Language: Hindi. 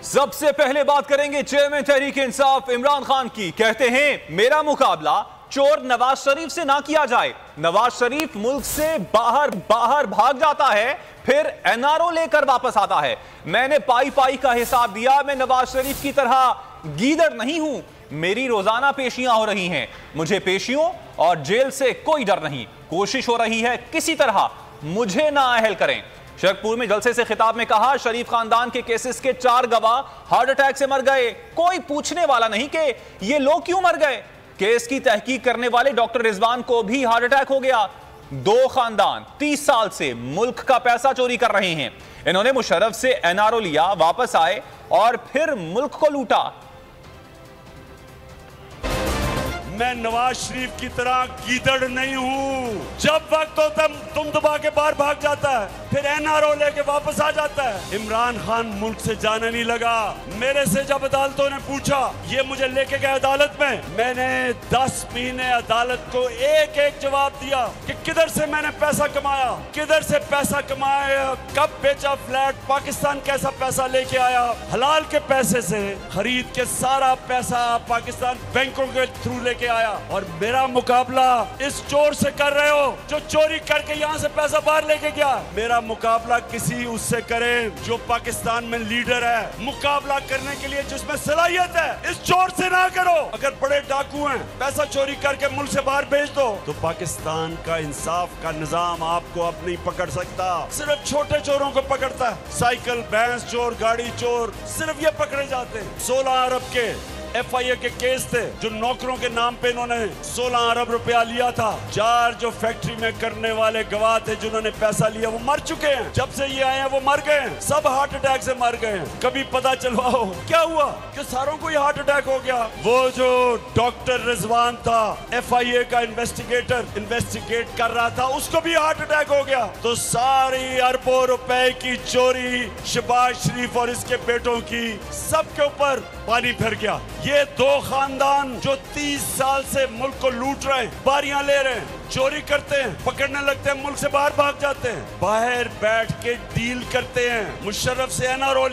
सबसे पहले बात करेंगे चेयरमैन तहरीक इंसाफ इमरान खान की। कहते हैं मेरा मुकाबला चोर नवाज शरीफ से ना किया जाए। नवाज शरीफ मुल्क से बाहर भाग जाता है, फिर एनआरओ लेकर वापस आता है। मैंने पाई पाई का हिसाब दिया। मैं नवाज शरीफ की तरह गीदड़ नहीं हूं। मेरी रोजाना पेशियां हो रही हैं। मुझे पेशियों और जेल से कोई डर नहीं। कोशिश हो रही है किसी तरह मुझे ना अहल करें। शरकपुर में जलसे से खिताब में कहा, शरीफ खानदान के केसेस के 4 गवाह हार्ट अटैक से मर गए। कोई पूछने वाला नहीं कि ये लोग क्यों मर गए। केस की तहकीक करने वाले डॉक्टर रिजवान को भी हार्ट अटैक हो गया। 2 खानदान 30 साल से मुल्क का पैसा चोरी कर रहे हैं। इन्होंने मुशर्रफ से एनआरओ लिया, वापस आए और फिर मुल्क को लूटा। मैं नवाज शरीफ की तरह गीदड़ नहीं हूँ। जब वक्त होता है तुम दबा के बाहर भाग जाता है, फिर एनआरओ लेके वापस आ जाता है। इमरान खान मुल्क से जाने नहीं लगा। मेरे से जब अदालतों ने पूछा, ये मुझे लेके गए अदालत में, मैंने 10 महीने अदालत को एक जवाब दिया कि किधर से मैंने पैसा कमाया, किधर से पैसा कमाया, कब बेचा फ्लैट, पाकिस्तान कैसा पैसा लेके आया। हलाल के पैसे से खरीद के सारा पैसा पाकिस्तान बैंकों के थ्रू लेके आया। और मेरा मुकाबला इस चोर से कर रहे हो जो चोरी करके यहाँ से पैसा बाहर लेके गया। मेरा मुकाबला किसी उससे करे जो पाकिस्तान में लीडर है, मुकाबला करने के लिए जिसमें सलाहियत है। इस चोर से ना करो। अगर बड़े डाकू हैं, पैसा चोरी करके मुल्क से बाहर भेज दो, तो पाकिस्तान का इंसाफ का निजाम आपको अब नहीं पकड़ सकता। सिर्फ छोटे चोरों को पकड़ता है। साइकिल, भैंस चोर, गाड़ी चोर, सिर्फ ये पकड़े जाते हैं। 16 अरब के FIA के केस थे, जो नौकरों के नाम पे इन्होंने 16 अरब रुपया लिया था। 4 जो फैक्ट्री में करने वाले गवाह थे जिन्होंने पैसा लिया, वो मर चुके हैं। जब से ये आए हैं वो मर गए हैं। सब हार्ट अटैक से मर गए हैं। कभी पता चलवाओ क्या हुआ कि सारों को ही हार्ट अटैक हो गया। वो जो डॉक्टर रिजवान था, FIA का इन्वेस्टिगेट कर रहा था, उसको भी हार्ट अटैक हो गया। तो सारी अरबों रुपए की चोरी शहबाज शरीफ और इसके बेटों की, सबके ऊपर पानी फिर गया। ये 2 खानदान जो 30 साल से मुल्क को लूट रहे हैं, बारियां ले रहे हैं, चोरी करते हैं, पकड़ने लगते हैं, मुल्क से बाहर भाग जाते हैं, बाहर बैठ के डील करते हैं। मुशर्रफ से एनआरओ